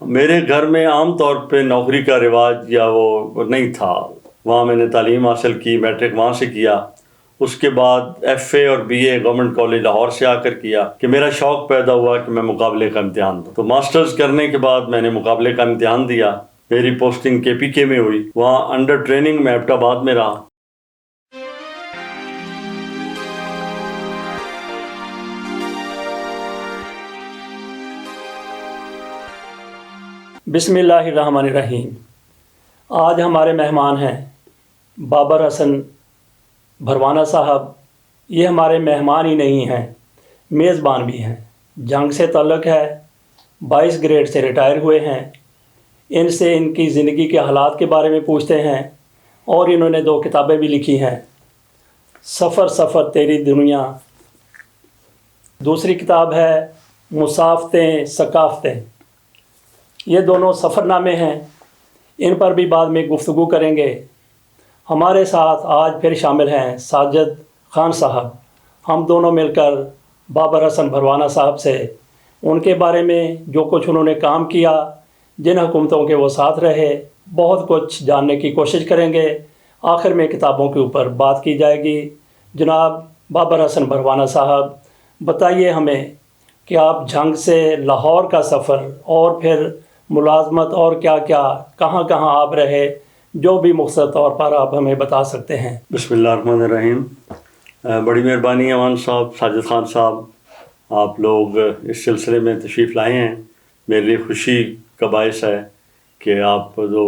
میرے گھر میں عام طور پہ نوکری کا رواج یا وہ نہیں تھا. وہاں میں نے تعلیم حاصل کی، میٹرک وہاں سے کیا. اس کے بعد ایف اے اور B A government college Lahore سے آ کر کیا کہ میرا شوق پیدا ہوا کہ میں مقابلے کا امتحان دوں. تو ماسٹرز کرنے کے بعد میں نے مقابلے کا امتحان دیا. میری پوسٹنگ کے پی کے میں ہوئی. وہاں انڈر ٹریننگ میں ایبٹ آباد میں رہا. بسم اللہ الرحمن الرحیم. آج ہمارے مہمان ہیں بابر حسن بھروانہ صاحب. یہ ہمارے مہمان ہی نہیں ہیں، میزبان بھی ہیں. جنگ سے تعلق ہے، 22 گریڈ سے ریٹائر ہوئے ہیں. ان سے ان کی زندگی کے حالات کے بارے میں پوچھتے ہیں، اور انہوں نے 2 کتابیں بھی لکھی ہیں. سفر سفر تیری دنیا، دوسری کتاب ہے مسافتیں ثقافتیں. یہ دونوں سفر نامے ہیں. ان پر بھی بعد میں گفتگو کریں گے. ہمارے ساتھ آج پھر شامل ہیں ساجد خان صاحب. ہم دونوں مل کر بابر حسن بھروانہ صاحب سے ان کے بارے میں جو کچھ انہوں نے کام کیا، جن حکومتوں کے وہ ساتھ رہے، بہت کچھ جاننے کی کوشش کریں گے. آخر میں کتابوں کے اوپر بات کی جائے گی. جناب بابر حسن بھروانہ صاحب، بتائیے ہمیں کہ آپ جھنگ سے لاہور کا سفر اور پھر ملازمت اور کیا کیا، کہاں کہاں آپ رہے، جو بھی مختصر طور پر آپ ہمیں بتا سکتے ہیں. بسم اللہ الرحمن الرحیم. بڑی مہربانی ایوان صاحب، ساجد خان صاحب، آپ لوگ اس سلسلے میں تشریف لائے ہیں. میرے لیے خوشی کا باعث ہے کہ آپ جو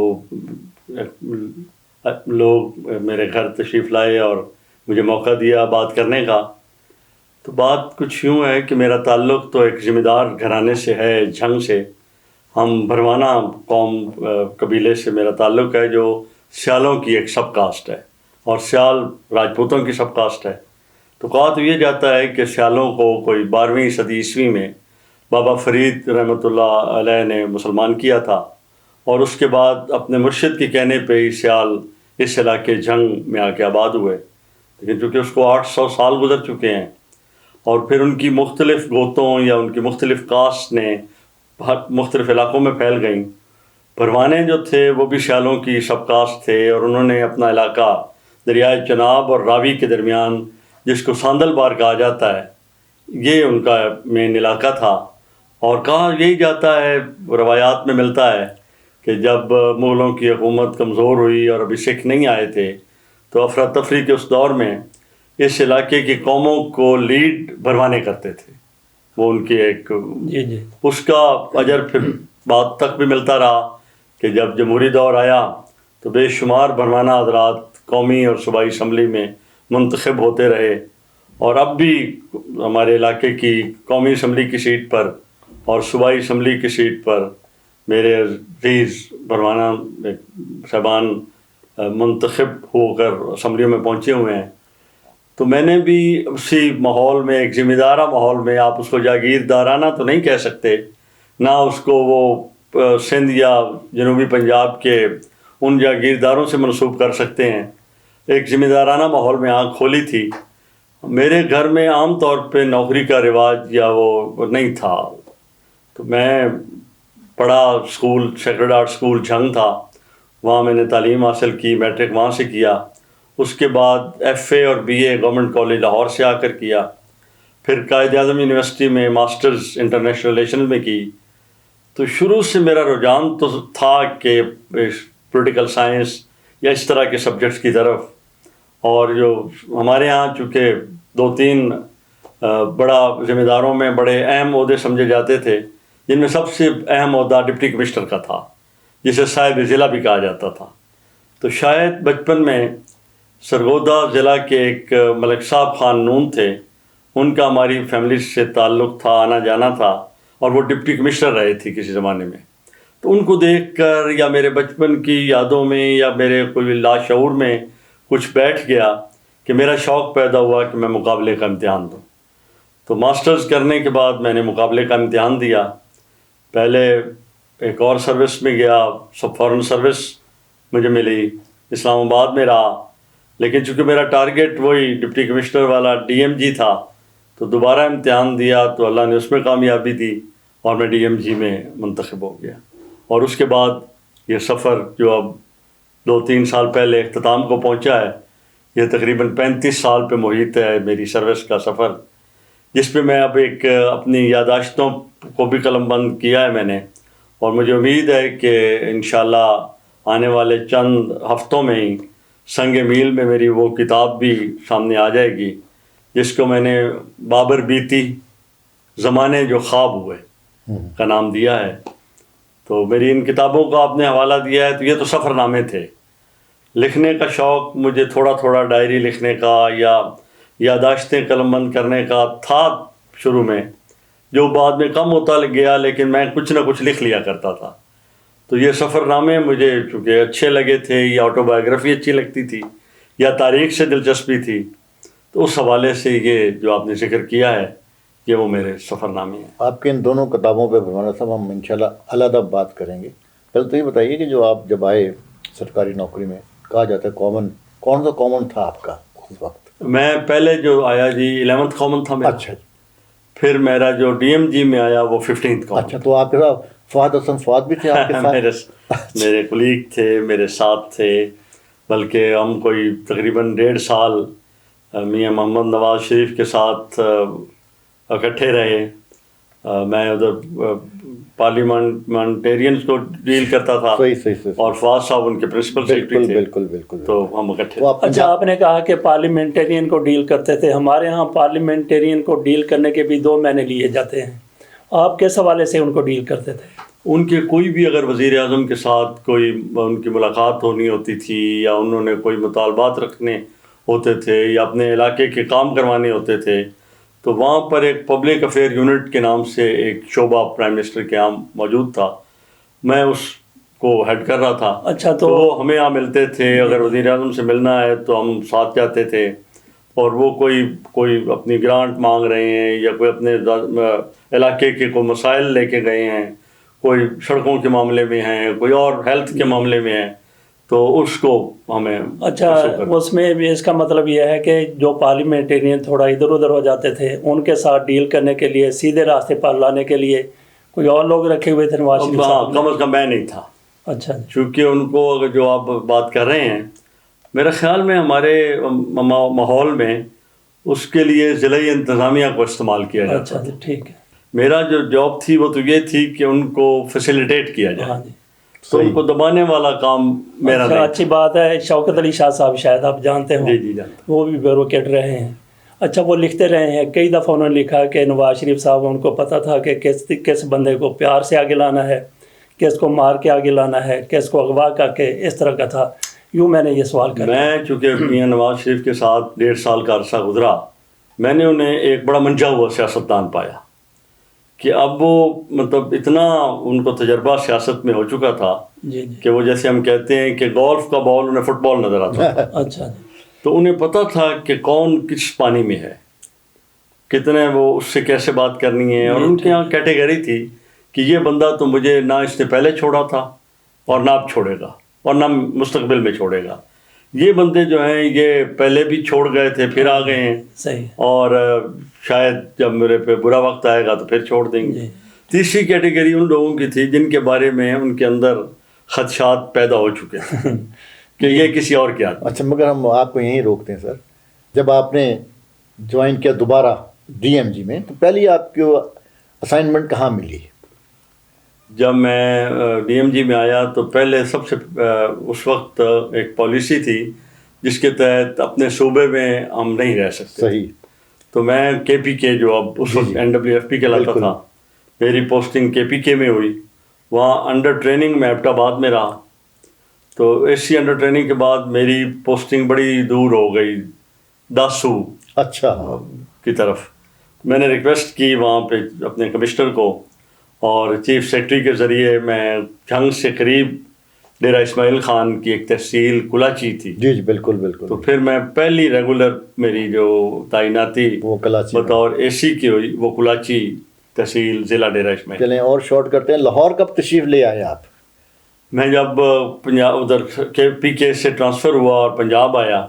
لوگ میرے گھر تشریف لائے اور مجھے موقع دیا بات کرنے کا. تو بات کچھ یوں ہے کہ میرا تعلق تو ایک ذمہ دار گھرانے سے ہے، جھنگ سے. ہم بھروانہ قوم قبیلے سے میرا تعلق ہے، جو سیالوں کی ایک سب کاسٹ ہے، اور سیال راجپوتوں کی سب کاسٹ ہے. تو کہا تو یہ جاتا ہے کہ سیالوں کو کوئی 12ویں صدی عیسوی میں بابا فرید رحمۃ اللہ علیہ نے مسلمان کیا تھا، اور اس کے بعد اپنے مرشد کے کہنے پہ ہی سیال اس علاقے جھنگ میں آ کے آباد ہوئے. لیکن چونکہ اس کو 800 سال گزر چکے ہیں، اور پھر ان کی مختلف گوتوں یا ان کی مختلف کاسٹ نے مختلف علاقوں میں پھیل گئیں. بھروانے جو تھے وہ بھی سیالوں کی سب کاسٹ تھے، اور انہوں نے اپنا علاقہ دریائے چناب اور راوی کے درمیان، جس کو ساندل بار کہا جاتا ہے، یہ ان کا مین علاقہ تھا. اور کہا یہی جاتا ہے، روایات میں ملتا ہے کہ جب مغلوں کی حکومت کمزور ہوئی اور ابھی سکھ نہیں آئے تھے، تو افراتفری کے اس دور میں اس علاقے کی قوموں کو لیڈ بھروانے کرتے تھے. وہ ان کی ایک جی اس کا اجر پھر بعد تک بھی ملتا رہا کہ جب جمہوری دور آیا تو بے شمار بھروانہ حضرات قومی اور صوبائی اسمبلی میں منتخب ہوتے رہے. اور اب بھی ہمارے علاقے کی قومی اسمبلی کی سیٹ پر اور صوبائی اسمبلی کی سیٹ پر میرے عزیز بھروانہ صاحبان منتخب ہو کر اسمبلیوں میں پہنچے ہوئے ہیں. تو میں نے بھی اسی ماحول میں، ایک ذمہ دارہ ماحول میں، آپ اس کو جاگیردارانہ تو نہیں کہہ سکتے، نہ اس کو وہ سندھ یا جنوبی پنجاب کے ان جاگیرداروں سے منسوب کر سکتے ہیں. ایک ذمہ دارانہ ماحول میں آنکھ کھولی تھی. میرے گھر میں عام طور پہ نوکری کا رواج یا وہ نہیں تھا. تو میں پڑھا school sacred heart school Jhang تھا، وہاں میں نے تعلیم حاصل کی، میٹرک وہاں سے کیا. اس کے بعد ایف اے اور B A government college Lahore سے آ کر کیا. پھر قائد اعظم یونیورسٹی میں ماسٹرز انٹرنیشنل ریلیشن میں کی. تو شروع سے میرا رجحان تو تھا کہ پولیٹیکل سائنس یا اس طرح کے سبجیکٹس کی طرف. اور جو ہمارے ہاں چونکہ 2-3 بڑا ذمہ داروں میں بڑے اہم عہدے سمجھے جاتے تھے، جن میں سب سے اہم عہدہ ڈپٹی کمشنر کا تھا، جسے صاحب ضلع بھی کہا جاتا تھا. تو شاید بچپن میں سرگودا ضلع کے ایک ملک صاحب خان نون تھے، ان کا ہماری فیملی سے تعلق تھا، آنا جانا تھا، اور وہ ڈپٹی کمشنر رہے تھے کسی زمانے میں. تو ان کو دیکھ کر یا میرے بچپن کی یادوں میں یا میرے کوئی لاشعور میں کچھ بیٹھ گیا کہ میرا شوق پیدا ہوا کہ میں مقابلے کا امتحان دوں. تو ماسٹرز کرنے کے بعد میں نے مقابلے کا امتحان دیا. پہلے ایک اور سروس میں گیا، سب فارن سروس مجھے ملی، اسلام آباد میں رہا. لیکن چونکہ میرا ٹارگیٹ وہی ڈپٹی کمشنر والا ڈی ایم جی تھا، تو دوبارہ امتحان دیا تو اللہ نے اس میں کامیابی دی اور میں ڈی ایم جی میں منتخب ہو گیا. اور اس کے بعد یہ سفر جو اب 2-3 سال پہلے اختتام کو پہنچا ہے، یہ تقریباً 35 سال پہ محیط ہے میری سروس کا سفر، جس پہ میں اب ایک اپنی یادداشتوں کو بھی قلم بند کیا ہے میں نے، اور مجھے امید ہے کہ انشاءاللہ آنے والے چند ہفتوں میں ہی سنگ میل میں میری وہ کتاب بھی سامنے آ جائے گی، جس کو میں نے بابر بیتی زمانے جو خواب ہوئے کا نام دیا ہے۔ تو میری ان کتابوں کا آپ نے حوالہ دیا ہے، تو یہ تو سفر نامے تھے۔ لکھنے کا شوق مجھے تھوڑا تھوڑا ڈائری لکھنے کا یا یادداشتیں قلم بند کرنے کا تھا شروع میں، جو بعد میں کم ہوتا گیا، لیکن میں کچھ نہ کچھ لکھ لیا کرتا تھا۔ تو یہ سفر نامے مجھے چونکہ اچھے لگے تھے، یا آٹو بایوگرافی اچھی لگتی تھی، یا تاریخ سے دلچسپی تھی، تو اس حوالے سے یہ جو آپ نے ذکر کیا ہے یہ وہ میرے سفر نامے ہیں۔ آپ کے ان دونوں کتابوں پہ مولانا صاحب ہم انشاءاللہ علیحدہ بات کریں گے۔ پہلے تو یہ بتائیے کہ جو آپ جب آئے سرکاری نوکری میں، کہا جاتا ہے کون سا کامن تھا آپ کا اس وقت؟ میں پہلے جو آیا جی 11th کامن تھا میرا، اچھا جی، پھر میرا جو ڈی ایم جی میں آیا وہ 15th کامن۔ اچھا، تو آپ کے ساتھ فہد حسن فہد بھی تھے آپ کے ساتھ؟ میرے کلیگ تھے، میرے ساتھ تھے، بلکہ ہم کوئی تقریباً 1.5 سال میاں محمد نواز شریف کے ساتھ اکٹھے رہے۔ میں ادھر پارلیمنٹیرینز کو ڈیل کرتا تھا، صحیح اور فواز صاحب ان کے پرنسپل سیکرٹری تھے، بالکل تو ہم اکٹھے۔ اچھا، آپ نے کہا کہ پارلیمنٹیرین کو ڈیل کرتے تھے، ہمارے ہاں پارلیمنٹیرین کو ڈیل کرنے کے بھی 2 معنی لیے جاتے ہیں، آپ کس حوالے سے ان کو ڈیل کرتے تھے؟ ان کے کوئی بھی اگر وزیر اعظم کے ساتھ کوئی ان کی ملاقات ہونی ہوتی تھی، یا انہوں نے کوئی مطالبات رکھنے ہوتے تھے، یا اپنے علاقے کے کام کروانے ہوتے تھے، تو وہاں پر ایک پبلک افیئر یونٹ کے نام سے ایک شعبہ پرائم منسٹر کے یہاں موجود تھا، میں اس کو ہیڈ کر رہا تھا۔ اچھا، تو وہ ہمیں یہاں ملتے تھے، اگر وزیر اعظم سے ملنا ہے تو ہم ساتھ جاتے تھے، اور وہ کوئی اپنی گرانٹ مانگ رہے ہیں، یا کوئی اپنے علاقے کے کوئی مسائل لے کے گئے ہیں، کوئی سڑکوں کے معاملے میں ہیں، کوئی اور ہیلتھ کے معاملے میں ہیں، تو اس کو ہمیں۔ اچھا، اس میں بھی اس کا مطلب یہ ہے کہ جو پارلیمنٹیرین تھوڑا ادھر ادھر ہو جاتے تھے، ان کے ساتھ ڈیل کرنے کے لیے، سیدھے راستے پر لانے کے لیے کوئی اور لوگ رکھے ہوئے تھے نواز شریف صاحب؟ کم از کم میں نہیں تھا۔ اچھا، چونکہ ان کو اگر جو آپ بات کر رہے ہیں، میرے خیال میں ہمارے ماحول میں اس کے لیے ضلعی انتظامیہ کو استعمال کیا جاتا اچھا تھا۔ ٹھیک ہے۔ میرا جو جاب تھی وہ تو یہ تھی کہ ان کو فیسیلیٹیٹ کیا جائے، ہاں جی، تو ان کو دبانے والا کام میرا نہیں۔ اچھی بات ہے۔ شوکت علی شاہ صاحب شاید آپ جانتے ہوں، جی جانتا ہوں۔ وہ بھی بیوروکریٹ رہے ہیں۔ اچھا، وہ لکھتے رہے ہیں، کئی دفعہ انہوں نے لکھا کہ نواز شریف صاحب ان کو پتہ تھا کہ کس بندے کو پیار سے آگے لانا ہے، کس کو مار کے آگے لانا ہے، کس کو اغوا کر کے، اس طرح کا تھا۔ یوں میں نے یہ سوال کیا۔ میں چونکہ میاں نواز شریف کے ساتھ 1.5 سال کا عرصہ گزرا، میں نے انہیں ایک بڑا منجا ہوا سیاستدان پایا، کہ اب وہ مطلب اتنا ان کو تجربہ سیاست میں ہو چکا تھا جی کہ وہ جیسے ہم کہتے ہیں کہ گولف کا بال انہیں فٹ بال نظر آتا تھا۔ اچھا، تو انہیں پتہ تھا کہ کون کس پانی میں ہے، کتنے وہ اس سے کیسے بات کرنی ہے، اور ان کے یہاں کیٹیگری تھی کہ یہ بندہ تو مجھے نہ اس نے پہلے چھوڑا تھا، اور نہ اب چھوڑے گا، اور نہ مستقبل میں چھوڑے گا۔ یہ بندے جو ہیں یہ پہلے بھی چھوڑ گئے تھے، پھر آ گئے ہیں، صحیح، اور شاید جب میرے پہ برا وقت آئے گا تو پھر چھوڑ دیں گے۔ تیسری کیٹیگری ان لوگوں کی تھی جن کے بارے میں ان کے اندر خدشات پیدا ہو چکے تھے کہ یہ کسی اور کے آدمی۔ اچھا، مگر ہم آپ کو یہیں روکتے ہیں سر۔ جب آپ نے جوائن کیا دوبارہ ڈی ایم جی میں، تو پہلی آپ کو اسائنمنٹ کہاں ملی؟ جب میں ڈی ایم جی میں آیا تو پہلے سب سے اس وقت ایک پالیسی تھی جس کے تحت اپنے صوبے میں ہم نہیں رہ سکتے۔ صحیح۔ تو میں کے پی کے، جو اب اس وقت NWFP کہلاتا تھا، میری پوسٹنگ کے پی کے میں ہوئی۔ وہاں انڈر ٹریننگ میں ایبٹ آباد میں رہا، تو AC انڈر ٹریننگ کے بعد میری پوسٹنگ بڑی دور ہو گئی، داسو اچھا، کی طرف۔ میں نے ریکویسٹ کی وہاں پہ اپنے کمشنر کو، اور چیف سیکرٹری کے ذریعے میں جھنگ سے قریب ڈیرہ اسماعیل خان کی ایک تحصیل کلاچی تھی۔ جی بالکل۔ تو پھر میں پہلی ریگولر میری جو تعیناتی وہ کلاچی بطور AC کی ہوئی، وہ کلاچی تحصیل ضلع ڈیرہ اسماعیل۔ چلیں اور شارٹ کرتے ہیں، لاہور کب تشریف لے آئے آپ؟ میں جب پنجاب ادھر PK سے ٹرانسفر ہوا اور پنجاب آیا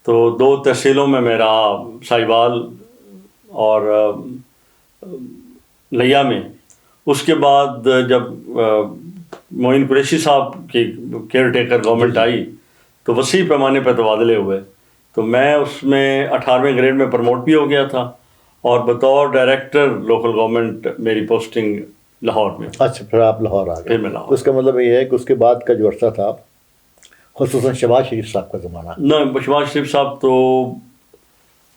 تو 2 تحصیلوں میں میں رہا، ساہیوال اور لیا میں۔ اس کے بعد جب معین قریشی صاحب کی کیئر ٹیکر گورنمنٹ آئی تو وسیع پیمانے پہ تبادلے ہوئے، تو میں اس میں 18ویں گریڈ میں پروموٹ بھی ہو گیا تھا، اور بطور ڈائریکٹر لوکل گورنمنٹ میری پوسٹنگ لاہور میں۔ اچھا، پھر آپ لاہور آ گئے۔ پھر میں لاہور۔ اس کا مطلب یہ ہے کہ اس کے بعد کا جو عرصہ تھا خصوصاً شہباز شریف صاحب کا زمانہ، نہ، شہباز شریف صاحب تو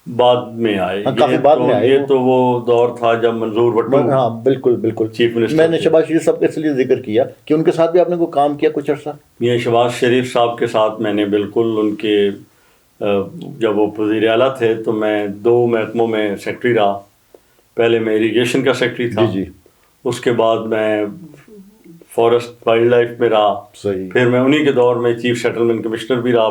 بعد میں آئے، کافی بعد میں آئے۔ یہ تو وہ دور تھا جب منظور بٹو، ہاں بالکل بالکل، چیف منسٹر میں نے تھے۔ شہباز شریف صاحب کا اس لیے ذکر کیا کہ ان کے ساتھ بھی آپ نے کوئی کام کیا کچھ عرصہ؟ یہ شہباز شریف صاحب کے ساتھ میں نے بالکل ان کے جب وہ وزیر اعلیٰ تھے تو میں 2 محکموں میں سیکرٹری رہا۔ پہلے میں اریگیشن کا سیکرٹری تھا، جی، اس کے بعد میں فارسٹ وائلڈ لائف میں رہا، صحیح، پھر میں انہی کے دور میں چیف سیٹلمنٹ کمشنر بھی رہا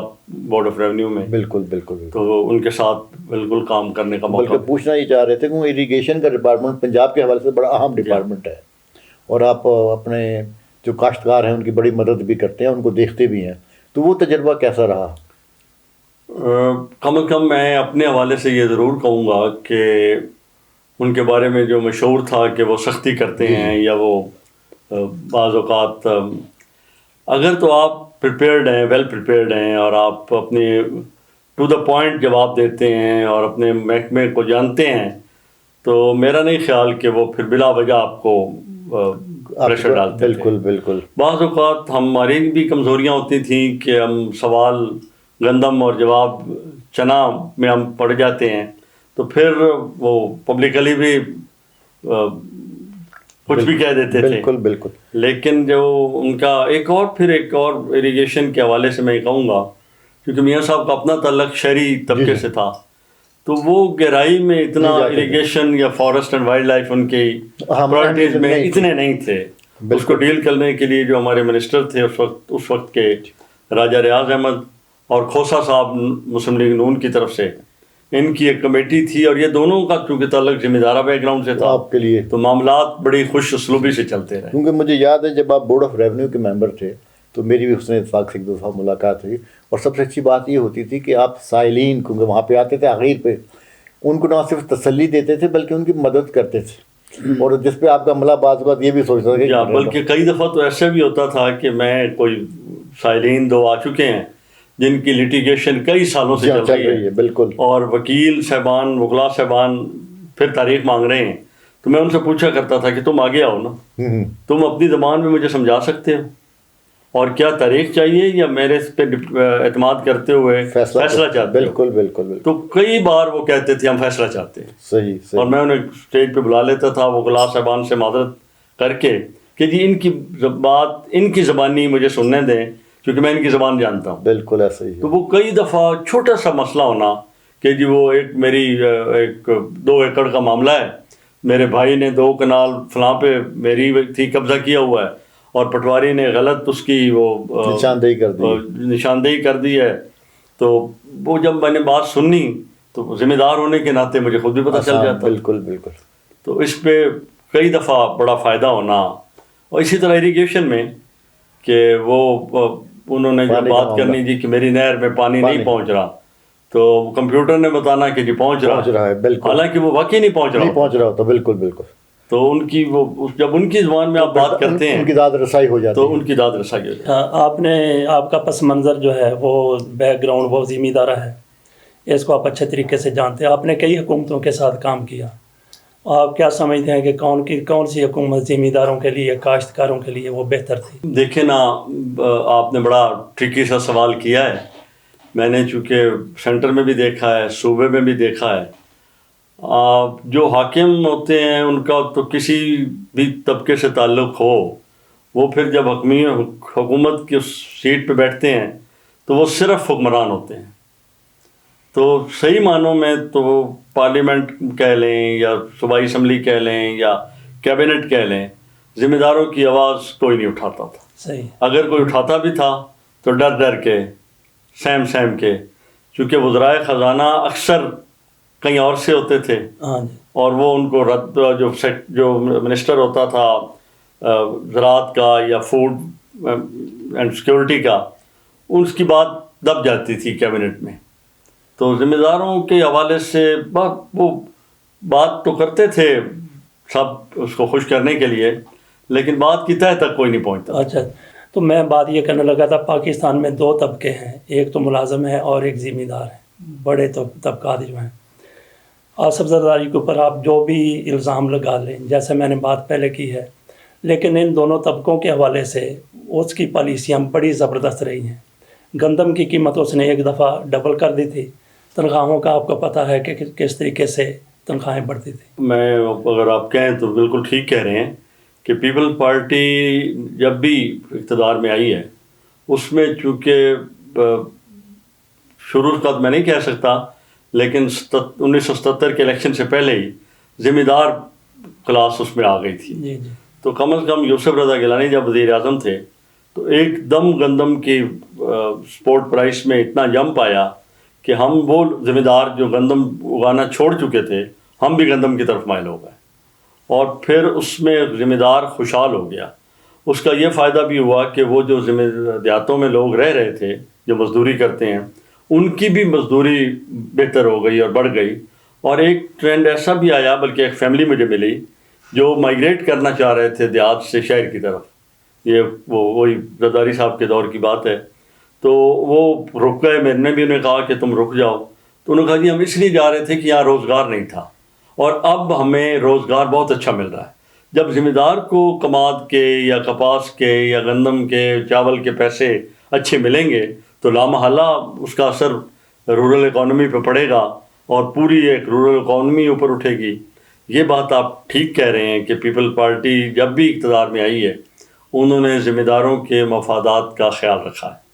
بورڈ آف ریونیو میں۔ بالکل بالکل بالکل۔ تو ان کے ساتھ بالکل کام کرنے کا موقع۔ بلکہ پوچھنا یہ چاہ رہے تھے کہ اریگیشن کا ڈپارٹمنٹ پنجاب کے حوالے سے بڑا اہم ڈپارٹمنٹ ہے، اور آپ اپنے جو کاشتکار ہیں ان کی بڑی مدد بھی کرتے ہیں، ان کو دیکھتے بھی ہیں، تو وہ تجربہ کیسا رہا؟ کم از کم میں اپنے حوالے سے یہ ضرور کہوں گا کہ ان کے بارے میں جو مشہور تھا کہ وہ سختی کرتے ہیں، یا وہ بعض اوقات اگر تو آپ پریپیئرڈ ہیں، ویل پریپیئرڈ ہیں، اور آپ اپنے ٹو دا پوائنٹ جواب دیتے ہیں اور اپنے محکمے کو جانتے ہیں، تو میرا نہیں خیال کہ وہ پھر بلا وجہ آپ کو پریشر ڈالتے تھے۔ بالکل بالکل۔ بعض اوقات ہماری بھی کمزوریاں ہوتی تھیں کہ ہم سوال گندم اور جواب چنا میں ہم پڑ جاتے ہیں، تو پھر وہ پبلکلی بھی کچھ بھی کہہ دیتے تھے۔ بالکل بالکل۔ لیکن جو ان کا ایک اور اریگیشن کے حوالے سے میں کہوں گا، کیونکہ میاں صاحب کا اپنا تعلق شہری طبقے سے تھا، تو وہ گہرائی میں اتنا اریگیشن یا فارسٹ اینڈ وائلڈ لائف ان کی پرائرٹیز میں اتنے نہیں تھے۔ اس کو ڈیل کرنے کے لیے جو ہمارے منسٹر تھے اس وقت کے راجہ ریاض احمد اور کھوسا صاحب مسلم لیگ نون کی طرف سے، ان کی ایک کمیٹی تھی، اور یہ دونوں کا چونکہ تعلق ذمہ دارہ بیک گراؤنڈ سے تھا آپ کے لیے تو معاملات بڑی خوش اسلوبی سے چلتے رہے۔ کیونکہ مجھے یاد ہے جب آپ بورڈ آف ریونیو کے ممبر تھے تو میری بھی حسن اتفاق سے 1 دفعہ ملاقات ہوئی، اور سب سے اچھی بات یہ ہوتی تھی کہ آپ سائلین، کیونکہ وہاں پہ آتے تھے آخر پہ، ان کو نہ صرف تسلی دیتے تھے بلکہ ان کی مدد کرتے تھے، اور جس پہ آپ کا عملہ بعض اوقات یہ بھی سوچتا تھا کہ بلکہ کئی دفعہ تو ایسا بھی ہوتا تھا کہ میں کوئی سائلین 2 آ چکے ہیں جن کی لٹیگیشن کئی سالوں سے چل رہی ہے، بالکل، اور وکیل صاحبان، وکلاء صاحبان پھر تاریخ مانگ رہے ہیں، تو میں ان سے پوچھا کرتا تھا کہ تم آگے آؤ نا، تم اپنی زبان میں مجھے سمجھا سکتے ہو، اور کیا تاریخ چاہیے یا میرے اس پہ اعتماد کرتے ہوئے فیصلہ چاہتے ہو؟ بالکل بالکل۔ تو کئی بار وہ کہتے تھے ہم فیصلہ چاہتے ہیں، صحیح، اور میں انہیں اسٹیج پہ بلا لیتا تھا وکلاء صاحبان سے معذرت کر کے کہ جی ان کی بات ان کی زبانی مجھے سننے دیں، کیونکہ میں ان کی زبان جانتا ہوں۔ بالکل ایسا ہی۔ تو وہ کئی دفعہ چھوٹا سا مسئلہ ہونا کہ جی وہ میری 2 ایکڑ کا معاملہ ہے، میرے بھائی نے 2 کنال فلاں پہ میری تھی قبضہ کیا ہوا ہے، اور پٹواری نے غلط اس کی وہ نشاندہی کر دی ہے، تو وہ جب میں نے بات سنی تو ذمہ دار ہونے کے ناطے مجھے خود بھی پتہ چل جاتا۔ بالکل بالکل۔ تو اس پہ کئی دفعہ بڑا فائدہ ہونا، اور اسی طرح اریگیشن میں کہ وہ انہوں نے جو بات کرنی تھی کہ میری نہر میں پانی نہیں پہنچ رہا، تو کمپیوٹر نے بتانا کہ جی پہنچ رہا ہے، بالکل، حالانکہ وہ واقعی نہیں پہنچ رہا ہوتا۔ بالکل بالکل۔ تو ان کی وہ جب ان کی زبان میں آپ بات کرتے ہیں ان کی داد رسائی ہو جاتی ہے، تو ان کی داد رسائی ہو جاتی ہے۔ آپ کا پس منظر جو ہے وہ بیک گراؤنڈ وہ ذمہ دارہ ہے، اس کو آپ اچھے طریقے سے جانتے ہیں، آپ نے کئی حکومتوں کے ساتھ کام کیا، آپ کیا سمجھتے ہیں کہ کون سی حکومت ذمہ داروں کے لیے، کاشتکاروں کے لیے وہ بہتر تھی؟ دیکھیں نا، آپ نے بڑا ٹرکی سا سوال کیا ہے، میں نے چونکہ سینٹر میں بھی دیکھا ہے، صوبے میں بھی دیکھا ہے، جو حاکم ہوتے ہیں ان کا تو کسی بھی طبقے سے تعلق ہو، وہ پھر جب حکومت کی سیٹ پہ بیٹھتے ہیں تو وہ صرف حکمران ہوتے ہیں، تو صحیح معنوں میں تو پارلیمنٹ کہہ لیں یا صوبائی اسمبلی کہہ لیں یا کیبنٹ کہہ لیں، ذمہ داروں کی آواز کوئی نہیں اٹھاتا تھا۔ صحیح، اگر کوئی اٹھاتا بھی تھا تو ڈر کے، سہم کے، چونکہ وزرائے خزانہ اکثر کہیں اور سے ہوتے تھے، اور وہ ان کو رد جو منسٹر ہوتا تھا زراعت کا یا فوڈ اینڈ سیکورٹی کا، اس کی بات دب جاتی تھی کیبنٹ میں، تو ذمہ داروں کے حوالے سے وہ بات تو کرتے تھے سب اس کو خوش کرنے کے لیے، لیکن بات کی تہ تک کوئی نہیں پہنچتا. اچھا، تو میں بات یہ کرنے لگا تھا، پاکستان میں 2 طبقے ہیں، ایک تو ملازم ہے اور ایک ذمہ دار ہے، بڑے طبقات جو ہیں. آصف زرداری کے اوپر آپ جو بھی الزام لگا لیں، جیسے میں نے بات پہلے کی ہے، لیکن ان دونوں طبقوں کے حوالے سے اس کی پالیسیاں بڑی زبردست رہی ہیں. گندم کی قیمت اس نے ایک دفعہ ڈبل کر دی تھی. تنخواہوں کا آپ کو پتہ ہے کہ کس طریقے سے تنخواہیں بڑھتی تھیں. میں اگر آپ کہیں تو بالکل ٹھیک کہہ رہے ہیں کہ پیپل پارٹی جب بھی اقتدار میں آئی ہے، اس میں چونکہ شروع کا میں نہیں کہہ سکتا، لیکن 1977 کے الیکشن سے پہلے ہی ذمہ دار کلاس اس میں آ گئی تھی. جی جی. تو کم از کم یوسف رضا گیلانی جب وزیر اعظم تھے تو ایک دم گندم کی سپورٹ پرائس میں اتنا جمپ آیا کہ ہم وہ ذمہ دار جو گندم اگانا چھوڑ چکے تھے، ہم بھی گندم کی طرف مائل ہو گئے، اور پھر اس میں ذمہ دار خوشحال ہو گیا. اس کا یہ فائدہ بھی ہوا کہ وہ جو دیہاتوں میں لوگ رہ رہے تھے جو مزدوری کرتے ہیں، ان کی بھی مزدوری بہتر ہو گئی اور بڑھ گئی. اور ایک ٹرینڈ ایسا بھی آیا، بلکہ ایک فیملی مجھے ملی جو مائیگریٹ کرنا چاہ رہے تھے دیہات سے شہر کی طرف. یہ وہی زرداری صاحب کے دور کی بات ہے. تو وہ رک گئے. میں نے بھی انہیں کہا کہ تم رک جاؤ، تو انہوں نے کہا جی ہم اس لیے جا رہے تھے کہ یہاں روزگار نہیں تھا، اور اب ہمیں روزگار بہت اچھا مل رہا ہے. جب ذمہ دار کو کماد کے یا کپاس کے یا گندم کے چاول کے پیسے اچھے ملیں گے تو لامحالہ اس کا اثر رورل اکانومی پہ پڑے گا، اور پوری ایک رورل اکانومی اوپر اٹھے گی. یہ بات آپ ٹھیک کہہ رہے ہیں کہ پیپل پارٹی جب بھی اقتدار میں آئی ہے، انہوں نے ذمہ داروں کے مفادات کا خیال رکھا ہے.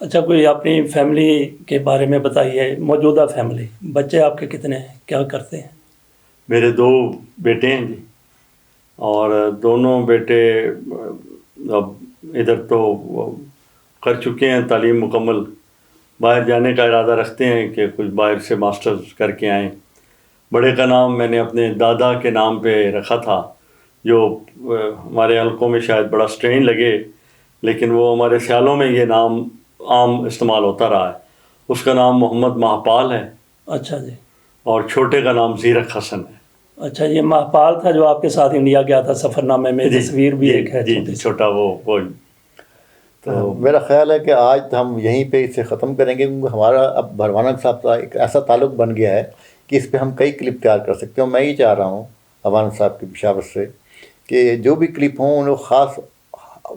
اچھا، کوئی اپنی فیملی کے بارے میں بتائیے، موجودہ فیملی، بچے آپ کے کتنے ہیں، کیا کرتے ہیں؟ میرے 2 بیٹے ہیں جی، اور دونوں بیٹے اب ادھر تو کر چکے ہیں تعلیم مکمل، باہر جانے کا ارادہ رکھتے ہیں کہ کچھ باہر سے ماسٹرز کر کے آئیں. بڑے کا نام میں نے اپنے دادا کے نام پہ رکھا تھا، جو ہمارے حلقوں میں شاید بڑا سٹرین لگے، لیکن وہ ہمارے خیالوں میں یہ نام عام استعمال ہوتا رہا ہے. اس کا نام محمد مہپال ہے. اچھا جی. اور چھوٹے کا نام زیرک حسن ہے. اچھا، یہ مہپال تھا جو آپ کے ساتھ انڈیا گیا تھا، سفر نامے میں تصویر بھی ایک ہے. جی چھوٹا وہ. تو میرا خیال ہے کہ آج ہم یہیں پہ اسے ختم کریں گے، کیونکہ ہمارا اب بھروانا صاحب کا ایک ایسا تعلق بن گیا ہے کہ اس پہ ہم کئی کلپ تیار کر سکتے ہیں. میں یہ چاہ رہا ہوں بھروانا صاحب کی بشاورت سے کہ جو بھی کلپ ہوں انہیں خاص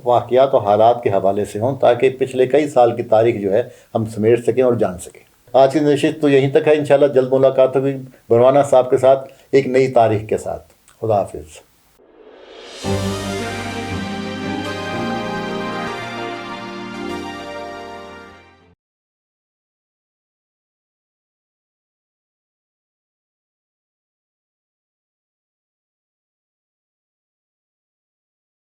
واقعات اور حالات کے حوالے سے ہوں، تاکہ پچھلے کئی سال کی تاریخ جو ہے ہم سمیٹ سکیں اور جان سکیں. آج کی نشست تو یہیں تک ہے. انشاءاللہ جلد ملاقات ہوگی بھروانا صاحب کے ساتھ ایک نئی تاریخ کے ساتھ. خدا حافظ.